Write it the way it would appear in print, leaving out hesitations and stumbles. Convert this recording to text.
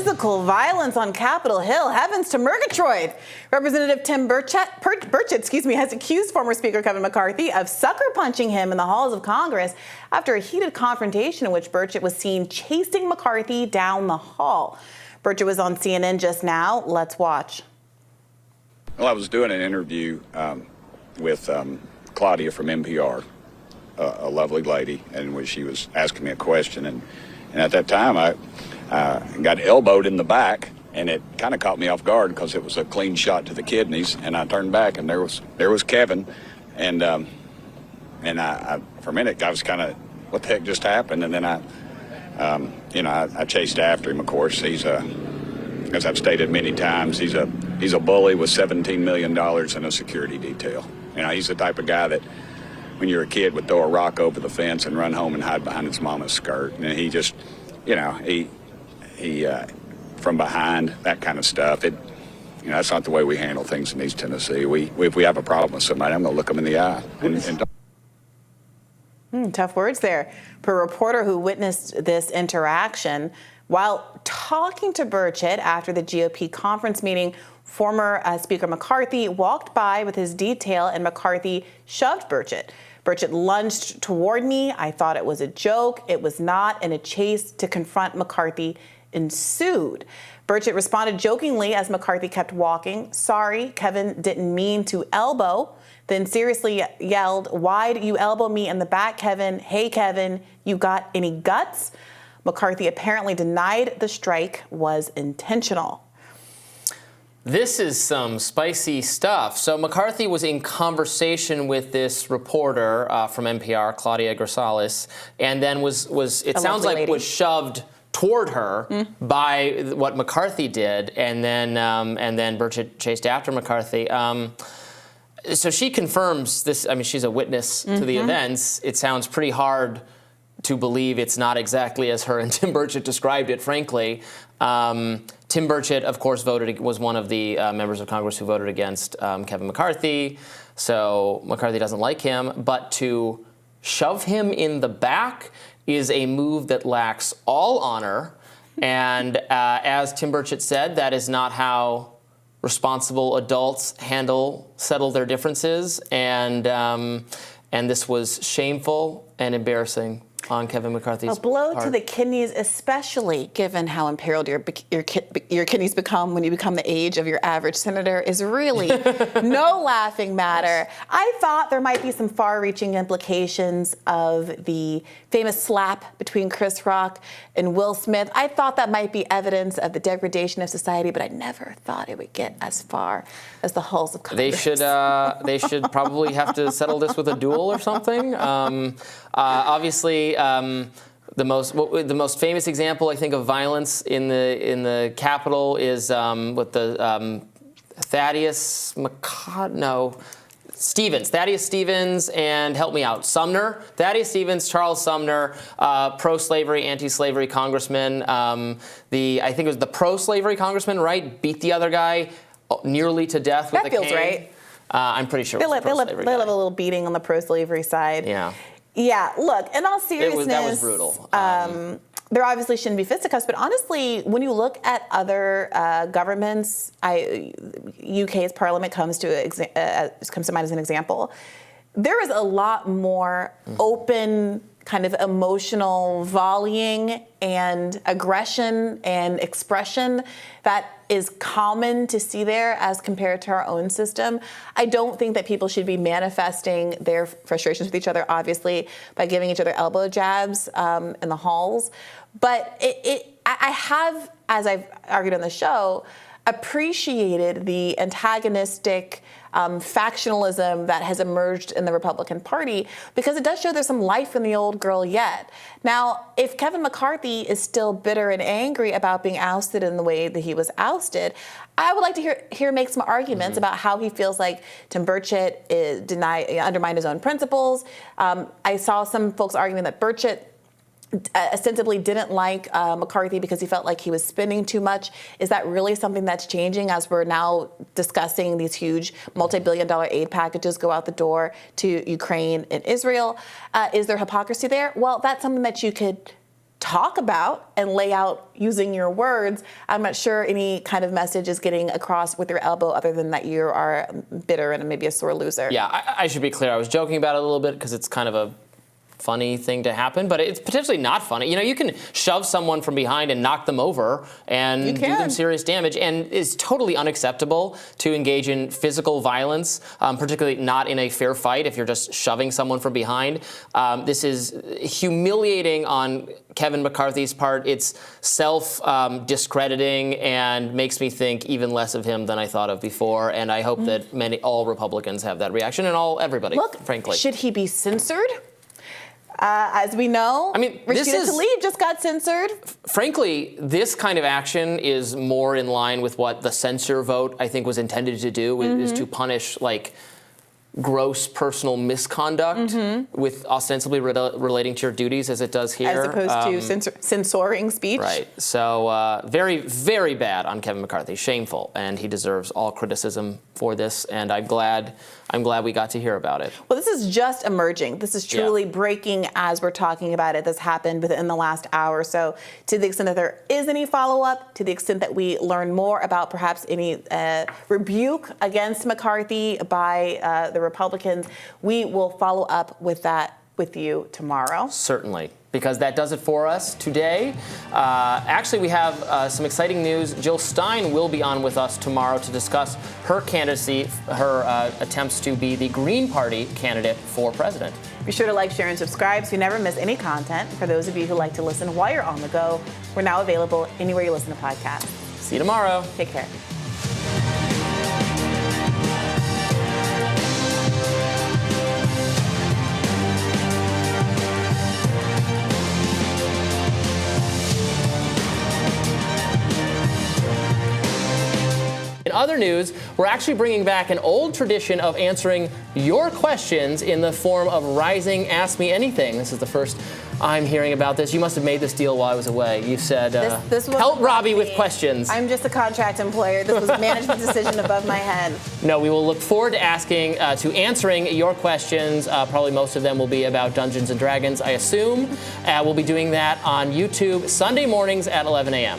Physical violence on Capitol Hill. Heavens to Murgatroyd. Representative Tim Burchett, has accused former Speaker Kevin McCarthy of sucker punching him in the halls of Congress after a heated confrontation in which Burchett was seen chasing McCarthy down the hall. Burchett was on CNN just now. Let's watch. Well, I was doing an interview with Claudia from NPR, a lovely lady, in which she was asking me a question, and at that time I got elbowed in the back, and it kind of caught me off guard because it was a clean shot to the kidneys, and I turned back, and there was Kevin, and I for a minute I was kind of, what the heck just happened? And then I chased after him. Of course, he's as I've stated many times, he's a bully with $17 million in a security detail. He's the type of guy that, when you're a kid, would throw a rock over the fence and run home and hide behind his mama's skirt. And he just, he from behind, that kind of stuff. That's not the way we handle things in East Tennessee. If we have a problem with somebody, I'm going to look them in the eye. Tough words there. For a reporter who witnessed this interaction, while talking to Burchett after the GOP conference meeting, former Speaker McCarthy walked by with his detail, and McCarthy shoved Burchett. Burchett lunged toward me. I thought it was a joke. It was not, and a chase to confront McCarthy ensued. Burchett responded jokingly as McCarthy kept walking. "Sorry, Kevin didn't mean to elbow." Then seriously yelled, "Why'd you elbow me in the back, Kevin? Hey, Kevin, you got any guts?" McCarthy apparently denied the strike was intentional. This is some spicy stuff. So McCarthy was in conversation with this reporter from NPR, Claudia Grisales, and then was was shoved toward her by what McCarthy did, and then Burchett chased after McCarthy. So she confirms this. I mean, she's a witness to the events. It sounds pretty hard to believe it's not exactly as her and Tim Burchett described it, frankly. Tim Burchett, of course, was one of the members of Congress who voted against Kevin McCarthy. So McCarthy doesn't like him. But to shove him in the back is a move that lacks all honor. And as Tim Burchett said, that is not how responsible adults settle their differences. And this was shameful and embarrassing on Kevin McCarthy's A blow part. to the kidneys, especially given how imperiled your kidneys become when you become the age of your average senator, is really no laughing matter. I thought there might be some far-reaching implications of the famous slap between Chris Rock and Will Smith. I thought that might be evidence of the degradation of society, but I never thought it would get as far as the halls of Congress. They should probably have to settle this with a duel or something. Obviously, the most famous example, I think, of violence in the Capitol is with the Thaddeus Stevens, and help me out, Thaddeus Stevens, Charles Sumner, pro-slavery, anti-slavery congressman. I think it was the pro-slavery congressman, right? Beat the other guy nearly to death with a cane. That feels right. I'm pretty sure They let a little beating on the pro-slavery side. Yeah. Yeah, look, in all seriousness, that was brutal. There obviously shouldn't be fisticuffs, but honestly, when you look at other governments, UK's parliament comes to mind as an example. There is a lot more open, kind of emotional volleying and aggression and expression that is common to see there as compared to our own system. I don't think that people should be manifesting their frustrations with each other, obviously, by giving each other elbow jabs in the halls. But I have, as I've argued on the show, appreciated the antagonistic factionalism that has emerged in the Republican Party, because it does show there's some life in the old girl yet. Now, if Kevin McCarthy is still bitter and angry about being ousted in the way that he was ousted, I would like to hear make some arguments about how he feels like Tim Burchett undermined his own principles. I saw some folks arguing that Burchett ostensibly didn't like McCarthy because he felt like he was spending too much. Is that really something that's changing as we're now discussing these huge multi-billion-dollar aid packages go out the door to Ukraine and Israel? Is there hypocrisy there? Well, that's something that you could talk about and lay out using your words. I'm not sure any kind of message is getting across with your elbow other than that you are bitter and maybe a sore loser. Yeah, I should be clear. I was joking about it a little bit because it's kind of a funny thing to happen, but it's potentially not funny. You can shove someone from behind and knock them over and do them serious damage, and it's totally unacceptable to engage in physical violence, particularly not in a fair fight if you're just shoving someone from behind. This is humiliating on Kevin McCarthy's part. It's self-discrediting and makes me think even less of him than I thought of before, and I hope that all Republicans have that reaction, and everybody, frankly. Should he be censored? As we know, Rashida Tlaib just got censored. Frankly, this kind of action is more in line with what the censure vote, I think, was intended to do, is to punish, gross personal misconduct with ostensibly relating to your duties as it does here. As opposed to censoring speech. Right. So very, very bad on Kevin McCarthy. Shameful. And he deserves all criticism for this. And I'm glad we got to hear about it. Well, this is just emerging. This is truly breaking as we're talking about it. This happened within the last hour. So to the extent that there is any follow-up, to the extent that we learn more about perhaps any rebuke against McCarthy by the Republicans, we will follow up with that with you tomorrow. Certainly, because that does it for us today. Actually, we have some exciting news. Jill Stein will be on with us tomorrow to discuss her candidacy, her attempts to be the Green Party candidate for president. Be sure to like, share, and subscribe so you never miss any content. For those of you who like to listen while you're on the go, we're now available anywhere you listen to podcasts. See you tomorrow. Take care. In other news, we're actually bringing back an old tradition of answering your questions in the form of Rising Ask Me Anything. This is the first I'm hearing about this. You must have made this deal while I was away. You said, this help Robby with questions. I'm just a contract employer. This was a management decision above my head. No, we will look forward to answering your questions. Probably most of them will be about Dungeons & Dragons, I assume. We'll be doing that on YouTube Sunday mornings at 11 a.m.